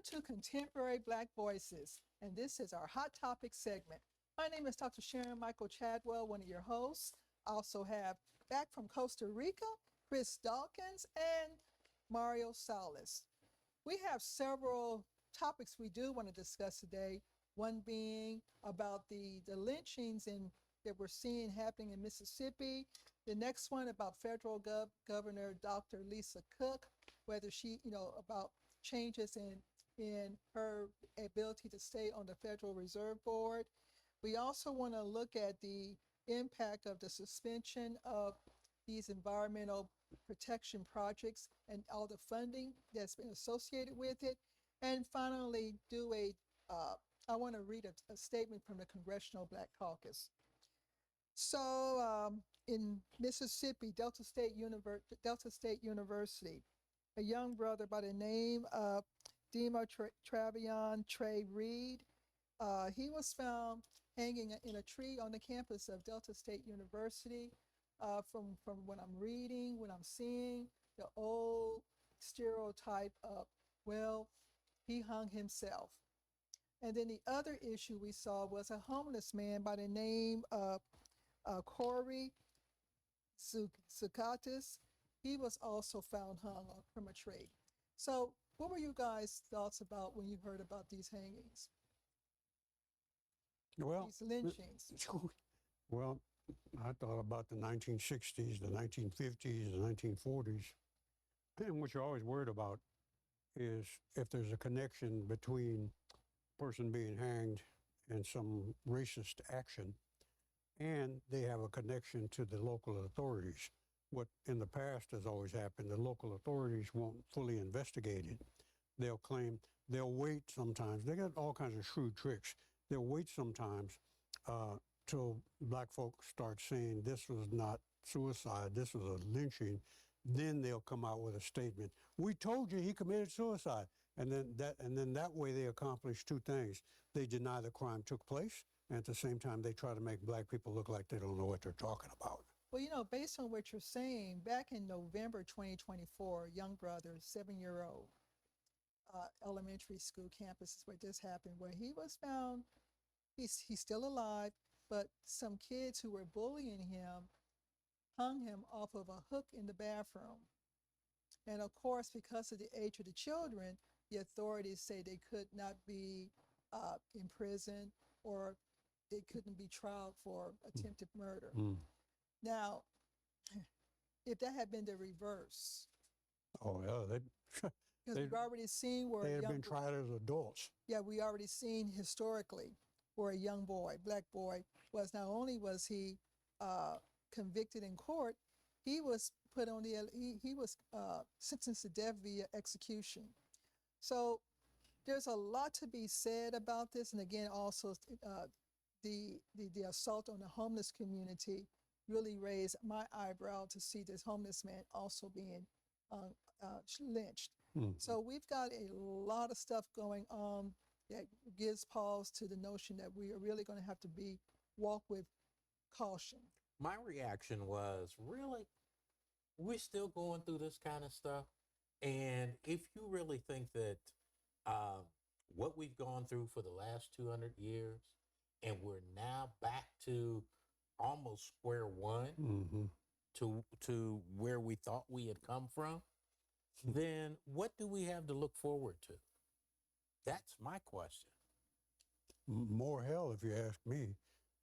Welcome to Contemporary Black Voices, and this is our Hot Topic segment. My name is Dr. Sharon Michael Chadwell, one of your hosts. I also have back from Costa Rica, Chris Dawkins and Mario Solace. We have several topics we do want to discuss today, one being about the lynchings that we're seeing happening in Mississippi. The next one about federal Governor Dr. Lisa Cook, whether she, about changes in her ability to stay on the Federal Reserve Board. We also want to look at the impact of the suspension of these environmental protection projects and all the funding that's been associated with it. And finally, I want to read a statement from the Congressional Black Caucus. So in Mississippi, Delta State University, a young brother by the name of Demo Travion Trey Reed, he was found hanging in a tree on the campus of Delta State University. From what I'm reading, what I'm seeing, the old stereotype of, well, he hung himself. And then the other issue we saw was a homeless man by the name of Corey Zukatis. He was also found hung from a tree. So what were you guys' thoughts about when you heard about these hangings? Well, these lynchings. Well, I thought about the 1960s, the 1950s, the 1940s. And what you're always worried about is if there's a connection between a person being hanged and some racist action, and they have a connection to the local authorities. What in the past has always happened, the local authorities won't fully investigate it. They'll claim, they'll wait sometimes. They got all kinds of shrewd tricks. They'll wait sometimes till black folks start saying this was not suicide, this was a lynching. Then they'll come out with a statement. We told you he committed suicide. And then that way they accomplish two things. They deny the crime took place, and at the same time they try to make black people look like they don't know what they're talking about. Well, based on what you're saying, back in November 2024, young brother, 7-year-old, elementary school campus is where this happened, where he was found, he's still alive, but some kids who were bullying him hung him off of a hook in the bathroom. And of course, because of the age of the children, the authorities say they could not be in prison, or they couldn't be tried for attempted murder. Now, if that had been the reverse. Oh, yeah. Because we've already seen where they had been tried as adults. Yeah, we already seen historically where a young boy, black boy, was not only was he convicted in court, he was put on he was sentenced to death via execution. So there's a lot to be said about this, and again, also the assault on the homeless community really raised my eyebrow to see this homeless man also being lynched. So we've got a lot of stuff going on that gives pause to the notion that we are really going to have to walk with caution. My reaction was, really? We're still going through this kind of stuff? And if you really think that what we've gone through for the last 200 years, and we're now back to almost square one, to where we thought we had come from, then what do we have to look forward to? That's my question. More hell, if you ask me.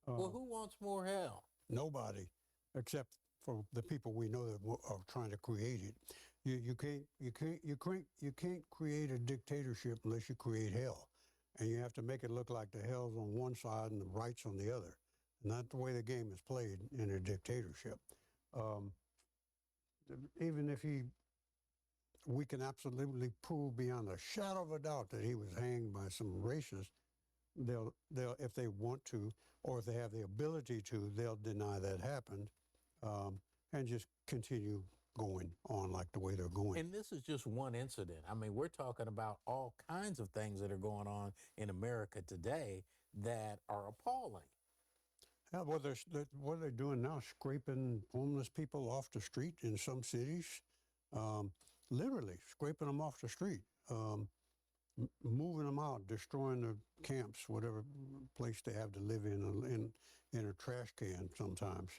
Well, who wants more hell? Nobody, except for the people we know that are trying to create it. You can't create a dictatorship unless you create hell, and you have to make it look like the hell's on one side and the right's on the other. And that's the way the game is played in a dictatorship. Even if we can absolutely prove beyond a shadow of a doubt that he was hanged by some racist, they'll if they want to, or if they have the ability to, they'll deny that happened, and just continue going on like the way they're going. And this is just one incident. I mean, we're talking about all kinds of things that are going on in America today that are appalling. Yeah, well, what are they doing now? Scraping homeless people off the street in some cities, literally scraping them off the street. moving them out, destroying the camps, whatever place they have to live in a trash can sometimes.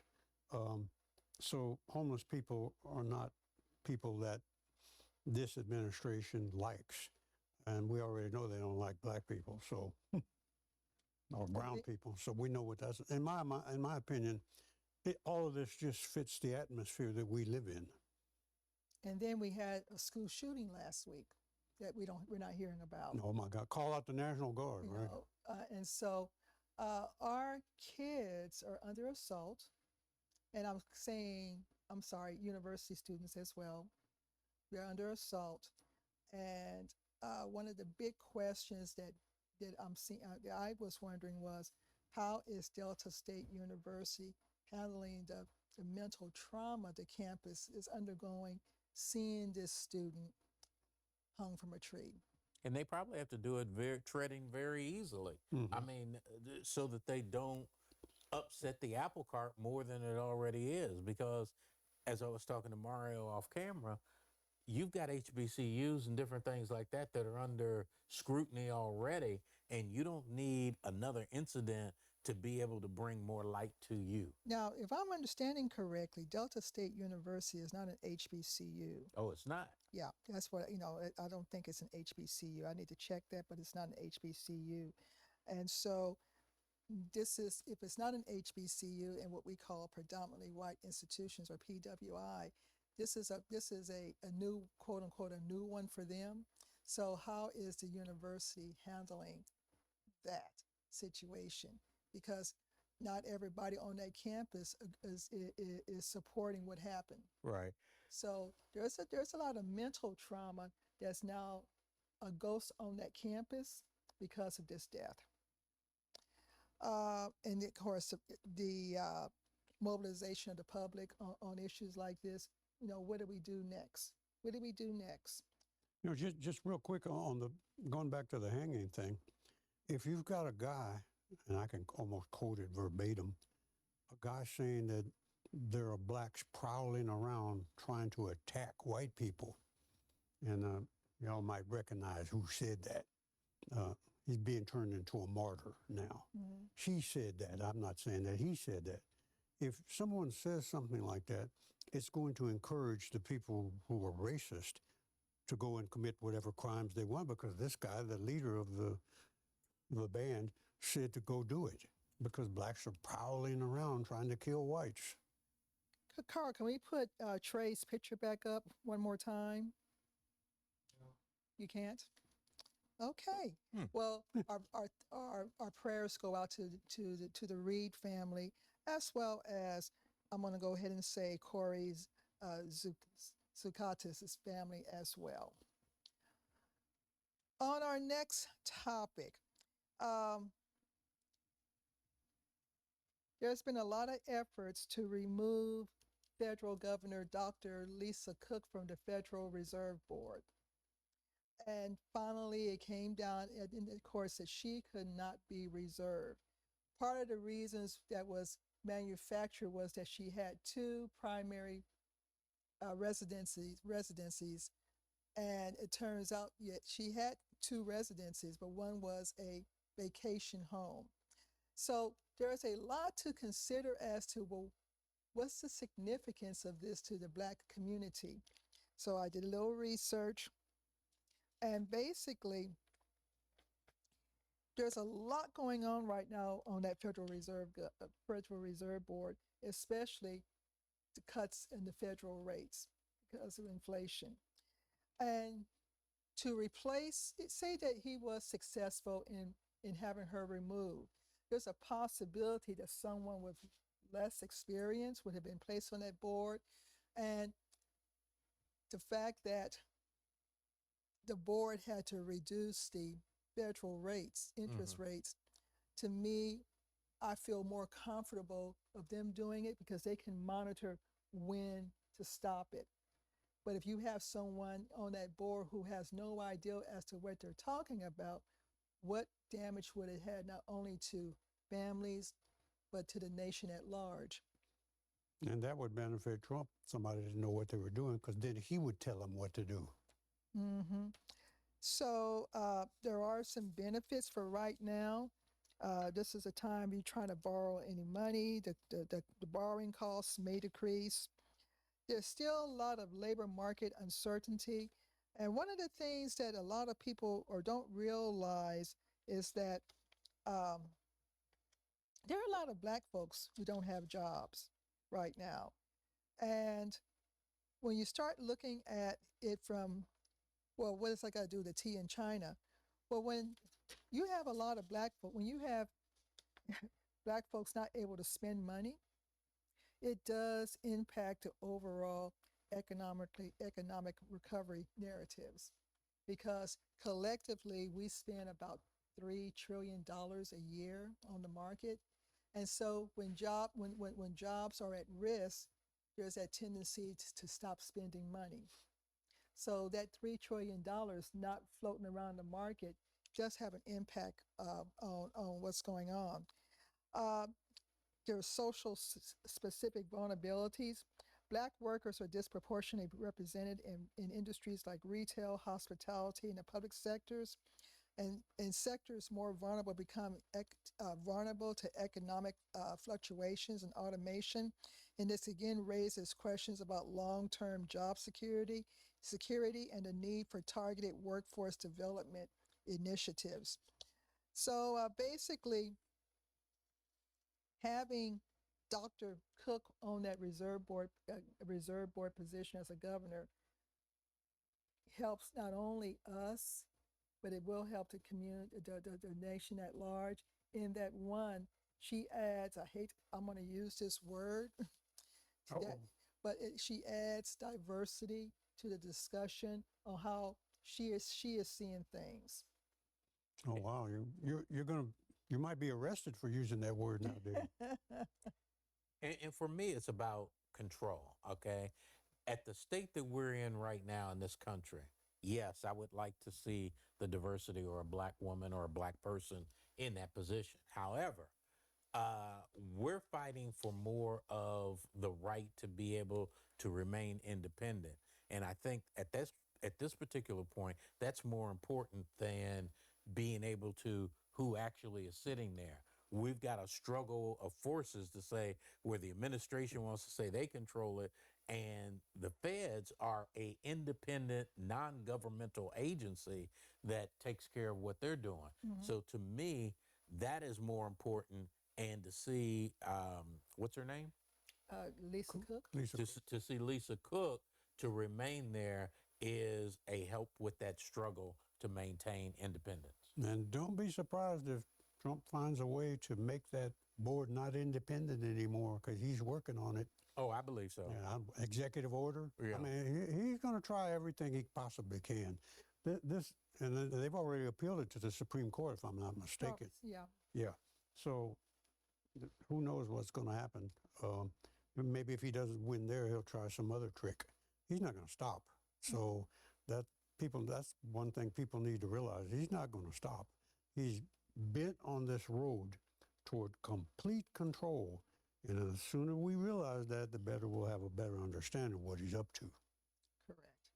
So homeless people are not people that this administration likes. And we already know they don't like black people, so or brown people. So we know what that's. In my opinion, all of this just fits the atmosphere that we live in. And then we had a school shooting last week that we're not hearing about. Oh my God! Call out the National Guard, You right? know, and so our kids are under assault, and I'm sorry, university students as well. They're under assault, and one of the big questions that I'm seeing, that I was wondering was, how is Delta State University handling the mental trauma the campus is undergoing, seeing this student hung from a tree? And they probably have to do it treading very easily. Mm-hmm. I mean, so that they don't upset the apple cart more than it already is. Because as I was talking to Mario off camera, you've got HBCUs and different things like that that are under scrutiny already, and you don't need another incident to be able to bring more light to you. Now, if I'm understanding correctly, Delta State University is not an HBCU. Oh, it's not? Yeah, that's what, I don't think it's an HBCU. I need to check that, but it's not an HBCU. And so if it's not an HBCU and what we call predominantly white institutions, or PWI, this is a new, quote unquote, a new one for them. So how is the university handling that situation? Because not everybody on that campus is supporting what happened. Right. So there's a lot of mental trauma that's now a ghost on that campus because of this death. And of course, the mobilization of the public on issues like this. What do we do next? What do we do next? Just real quick on going back to the hanging thing. If you've got a guy, and I can almost quote it verbatim, a guy saying that there are blacks prowling around trying to attack white people, and y'all might recognize who said that. He's being turned into a martyr now. Mm-hmm. She said that. I'm not saying that. He said that. If someone says something like that, it's going to encourage the people who are racist to go and commit whatever crimes they want, because this guy, the leader of the band, said to go do it because blacks are prowling around trying to kill whites. Carl, can we put Trey's picture back up one more time? No. You can't? Okay. Well, our prayers go out to the Reed family, as well as, I'm going to go ahead and say, Corey's Zukatis' family as well. On our next topic, there's been a lot of efforts to remove Federal Governor Dr. Lisa Cook from the Federal Reserve Board. And finally, it came down in the course that she could not be reserved. Part of the reasons that was manufactured was that she had two primary residencies, and it turns out she had two residencies, but one was a vacation home. So there's a lot to consider as to, well, what's the significance of this to the Black community? So I did a little research, and basically, there's a lot going on right now on that Federal Reserve Board, especially the cuts in the federal rates because of inflation. And to replace, say that he was successful in having her removed, there's a possibility that someone with less experience would have been placed on that board. And the fact that the board had to reduce the federal rates, interest rates, to me, I feel more comfortable of them doing it because they can monitor when to stop it. But if you have someone on that board who has no idea as to what they're talking about, what damage would it have not only to families, but to the nation at large? And that would benefit Trump. Somebody didn't know what they were doing, because then he would tell them what to do. Mm-hmm. So there are some benefits for right now. This is a time you're trying to borrow any money. The borrowing costs may decrease. There's still a lot of labor market uncertainty. And one of the things that a lot of people or don't realize is that um, there are a lot of Black folks who don't have jobs right now. And when you start looking at it from, well, what is I got to do with the tea in China? Well, when you have a lot of Black folk, when you have Black folks not able to spend money, it does impact the overall economic recovery narratives, because collectively we spend about $3 trillion a year on the market. And so when jobs are at risk, there's that tendency to stop spending money. So that $3 trillion not floating around the market does have an impact on what's going on. Uh, there are social specific vulnerabilities. Black workers are disproportionately represented in industries like retail, hospitality, and the public sectors. And sectors more vulnerable become vulnerable to economic fluctuations and automation. And this again raises questions about long-term job security, and the need for targeted workforce development initiatives. So basically, having Dr. Cook on that reserve board position as a governor helps not only us, but it will help the community, the nation at large. In that, one, she adds, I'm going to use this word, she adds diversity to the discussion on how she is seeing things. Oh wow, you might be arrested for using that word nowadays. And for me, it's about control, okay? At the state that we're in right now in this country, yes, I would like to see the diversity or a Black woman or a Black person in that position. However, we're fighting for more of the right to be able to remain independent. And I think at this particular point, that's more important than being able to who actually is sitting there. We've got a struggle of forces to say where the administration wants to say they control it, and the feds are a independent, non-governmental agency that takes care of what they're doing. Mhm. So to me, that is more important. And to see, what's her name? Lisa Cook. To see Lisa Cook to remain there is a help with that struggle to maintain independence. And don't be surprised if Trump finds a way to make that board not independent anymore, because he's working on it. Oh, I believe so. Yeah, executive order. Yeah. I mean, he's going to try everything he possibly can. And they've already appealed it to the Supreme Court, if I'm not mistaken. Yeah. Yeah. So who knows what's going to happen? Maybe if he doesn't win there, he'll try some other trick. He's not going to stop. So that's one thing people need to realize. He's not going to stop. He's bent on this road toward complete control. And the sooner we realize that, the better we'll have a better understanding of what he's up to. Correct.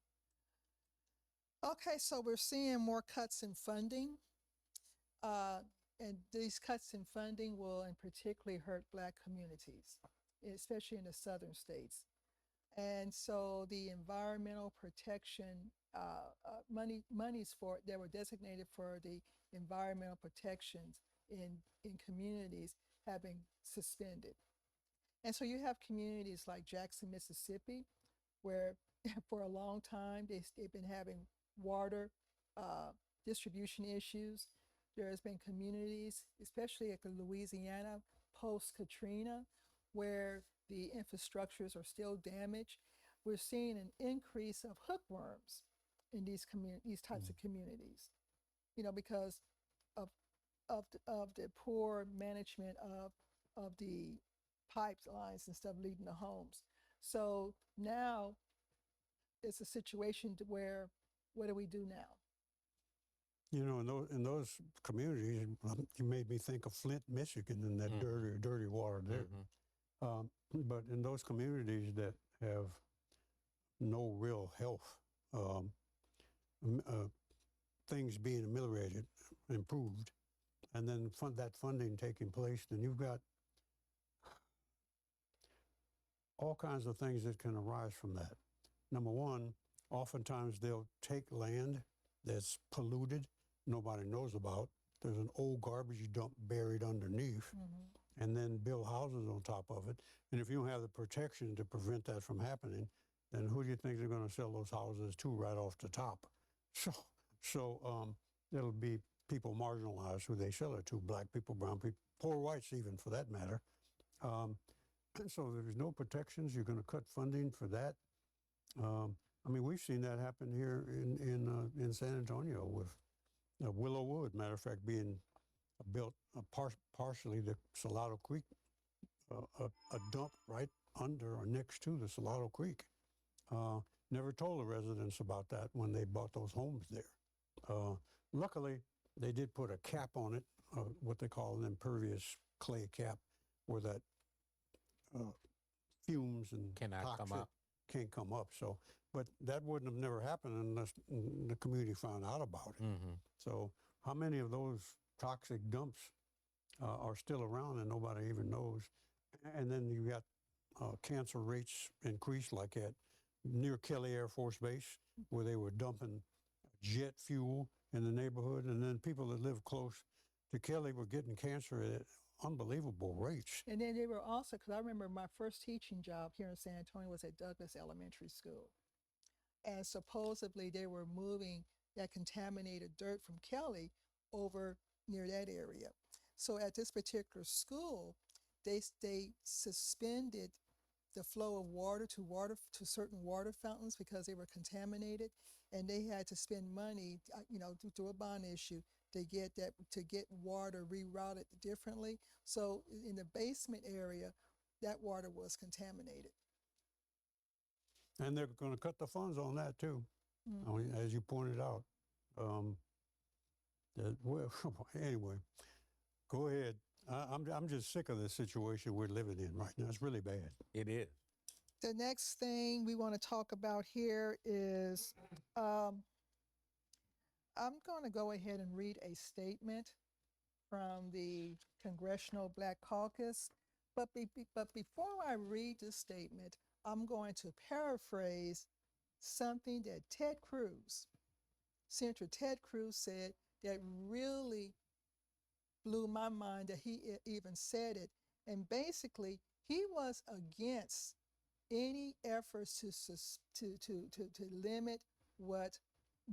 Okay, so we're seeing more cuts in funding. And these cuts in funding will in particularly hurt Black communities, especially in the southern states. And so the environmental protection monies that were designated for the environmental protections in communities have been suspended. And so you have communities like Jackson, Mississippi, where for a long time they've been having water distribution issues. There has been communities, especially at Louisiana post-Katrina, where the infrastructures are still damaged. We're seeing an increase of hookworms in these types of communities, because of the poor management of the pipelines and stuff leading to homes. So now it's a situation where, what do we do now? In those communities, you made me think of Flint, Michigan, and that dirty water there. But in those communities that have no real health things being ameliorated, improved, and then that funding taking place, then you've got all kinds of things that can arise from that. Number one, oftentimes they'll take land that's polluted, nobody knows about. There's an old garbage dump buried underneath, and then build houses on top of it. And if you don't have the protection to prevent that from happening, then who do you think they're going to sell those houses to right off the top? So it'll be people marginalized who they sell it to, black people, brown people, poor whites even for that matter. So there's no protections. You're going to cut funding for that. I mean, we've seen that happen here in San Antonio with Willowwood, matter of fact, being built partially the Salado Creek, a dump right under or next to the Salado Creek. Never told the residents about that when they bought those homes there. Luckily, they did put a cap on it, what they call an impervious clay cap, where that fumes and Cannot toxic come up. can't come up. So, but that wouldn't have never happened unless the community found out about it. So, how many of those toxic dumps are still around and nobody even knows? And then you got cancer rates increased like at near Kelly Air Force Base, where they were dumping jet fuel in the neighborhood, and then people that live close to Kelly were getting cancer at unbelievable rates. And then they were also, because I remember my first teaching job here in San Antonio was at Douglas Elementary School. And supposedly they were moving that contaminated dirt from Kelly over near that area. So at this particular school, they suspended the flow of water to certain water fountains because they were contaminated, and they had to spend money, through a bond issue to get water rerouted differently. So in the basement area, that water was contaminated. And they're going to cut the funds on that too, I mean, as you pointed out. Well, anyway, go ahead. I'm just sick of this situation we're living in right now. It's really bad. It is. The next thing we want to talk about here is I'm going to go ahead and read a statement from the Congressional Black Caucus. But before I read this statement, I'm going to paraphrase something that Senator Ted Cruz said that really blew my mind, that he even said it. And basically, he was against any efforts to limit what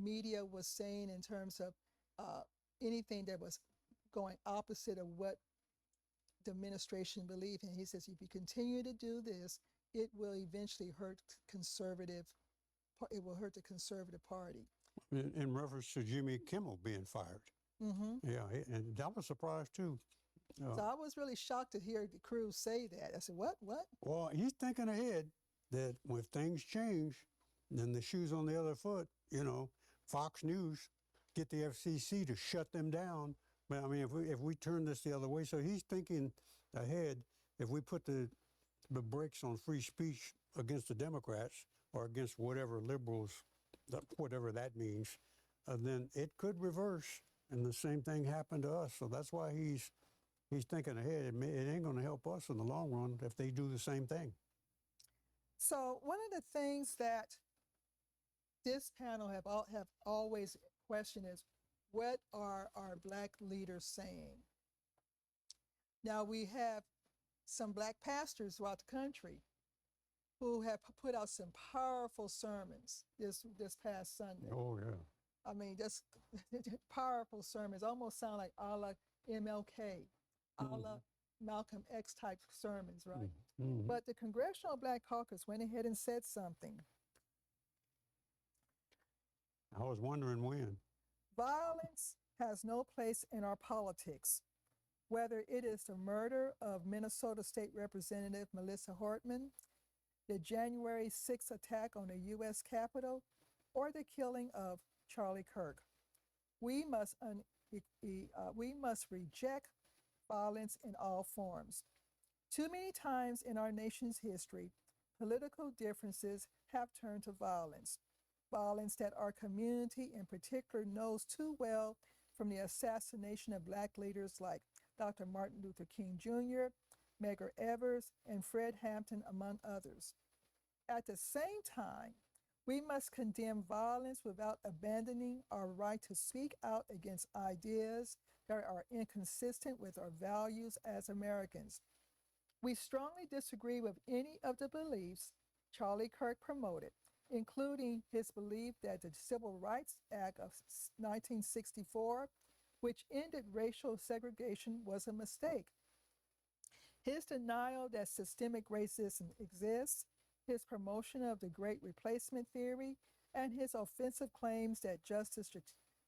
media was saying in terms of anything that was going opposite of what the administration believed in. He says, if you continue to do this, it will eventually hurt it will hurt the conservative party. In reference to Jimmy Kimmel being fired. Yeah, and that was a surprise too. So I was really shocked to hear Cruz say that. I said, what? Well, he's thinking ahead that when things change, then the shoe's on the other foot. Fox News get the FCC to shut them down. But I mean, if we turn this the other way, so he's thinking ahead. If we put the brakes on free speech against the Democrats or against whatever liberals, whatever that means, then it could reverse, and the same thing happened to us. So that's why he's thinking ahead. It ain't going to help us in the long run if they do the same thing. So one of the things that this panel have always questioned is, what are our Black leaders saying? Now, we have some Black pastors throughout the country who have put out some powerful sermons this past Sunday. Oh, yeah. I mean, just powerful sermons, almost sound like a la MLK, a la Malcolm X type sermons, right? But the Congressional Black Caucus went ahead and said something. I was wondering when. Violence has no place in our politics, whether it is the murder of Minnesota State Representative Melissa Hortman, the January 6th attack on the U.S. Capitol, or the killing of Charlie Kirk. We must reject violence in all forms. Too many times in our nation's history, political differences have turned to violence. violence that our community in particular knows too well from the assassination of Black leaders like Dr. Martin Luther King Jr., Medgar Evers, and Fred Hampton, among others. At the same time, we must condemn violence without abandoning our right to speak out against ideas that are inconsistent with our values as Americans. We strongly disagree with any of the beliefs Charlie Kirk promoted, including his belief that the Civil Rights Act of 1964, which ended racial segregation, was a mistake. His denial that systemic racism exists, his promotion of the Great Replacement theory, and his offensive claims that Justice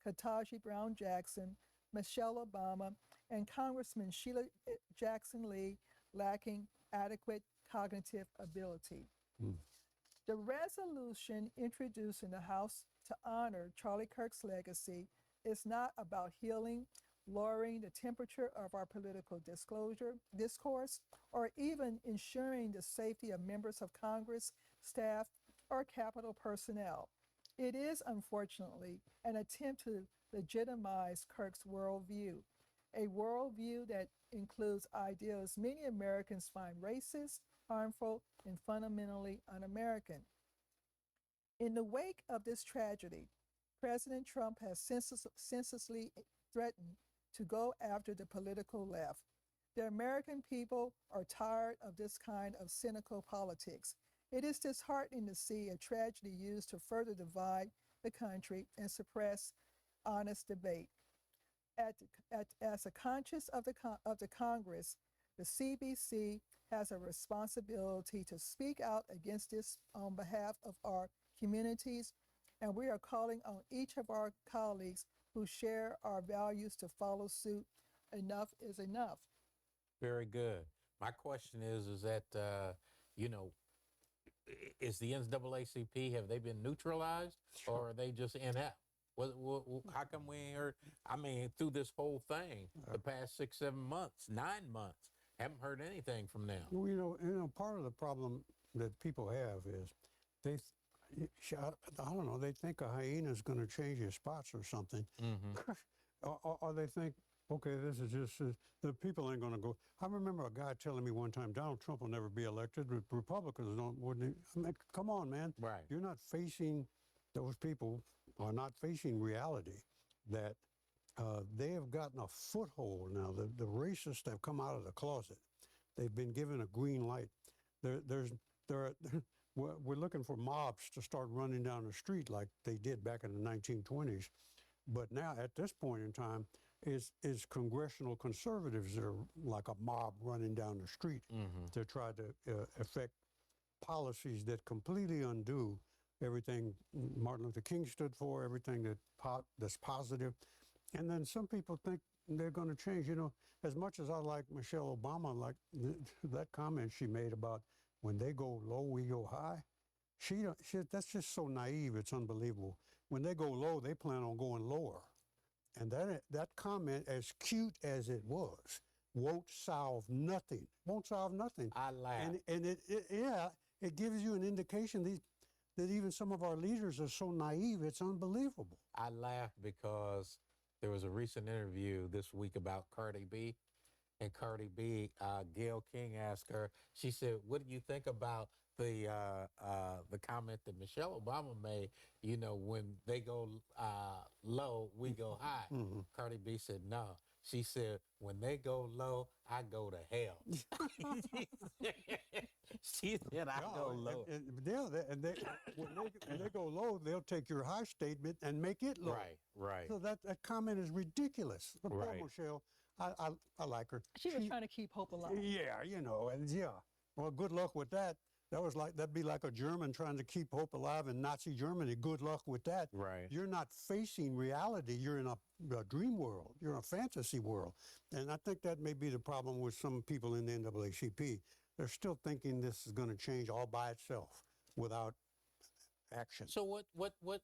Ketanji Brown Jackson, Michelle Obama, and Congressman Sheila Jackson Lee lacking adequate cognitive ability. The resolution introduced in the House to honor Charlie Kirk's legacy is not about healing, lowering the temperature of our political discourse, or even ensuring the safety of members of Congress, staff, or Capitol personnel. It is, unfortunately, an attempt to legitimize Kirk's worldview, a worldview that includes ideas many Americans find racist, harmful, and fundamentally un-American. In the wake of this tragedy, President Trump has senselessly threatened to go after the political left. The American people are tired of this kind of cynical politics. It is disheartening to see a tragedy used to further divide the country and suppress honest debate. As a conscience of the Congress, the CBC has a responsibility to speak out against this on behalf of our communities, and we are calling on each of our colleagues who share our values to follow suit. Enough is enough. Very good. My question is that, is the NAACP, have they been neutralized or are they just inept? How come we ain't heard, through this whole thing, the past 6, 7 months, 9 months, haven't heard anything from them? Well, part of the problem that people have is I don't know, they think a hyena is going to change his spots or something. or they think, okay, this is just, the people ain't going to go. I remember a guy telling me one time, Donald Trump will never be elected. Republicans wouldn't. Come on, man. Right. You're not facing, those people are not facing reality that they have gotten a foothold now. The racists have come out of the closet. They've been given a green light. We're looking for mobs to start running down the street like they did back in the 1920s. But now, at this point in time, is congressional conservatives that are like a mob running down the street to try to affect policies that completely undo everything Martin Luther King stood for, everything that's positive. And then some people think they're going to change. As much as I like Michelle Obama, like that comment she made about when they go low, we go high. That's just so naive, it's unbelievable. When they go low, they plan on going lower. And that comment, as cute as it was, won't solve nothing. Won't solve nothing. I laugh. And it gives you an indication that even some of our leaders are so naive, it's unbelievable. I laugh because there was a recent interview this week about Cardi B. And Cardi B, Gayle King asked her, she said, what do you think about the comment that Michelle Obama made, when they go low, we go high? Cardi B said, no. She said, when they go low, I go to hell. She said, I go low. When they go low, they'll take your high statement and make it low. Right. So that comment is ridiculous. But poor Right. Michelle, I like her. She was trying to keep hope alive. Yeah, Well, good luck with that. That'd be like a German trying to keep hope alive in Nazi Germany. Good luck with that. Right. You're not facing reality. You're in a dream world. You're in a fantasy world. And I think that may be the problem with some people in the NAACP. They're still thinking this is going to change all by itself without action. So what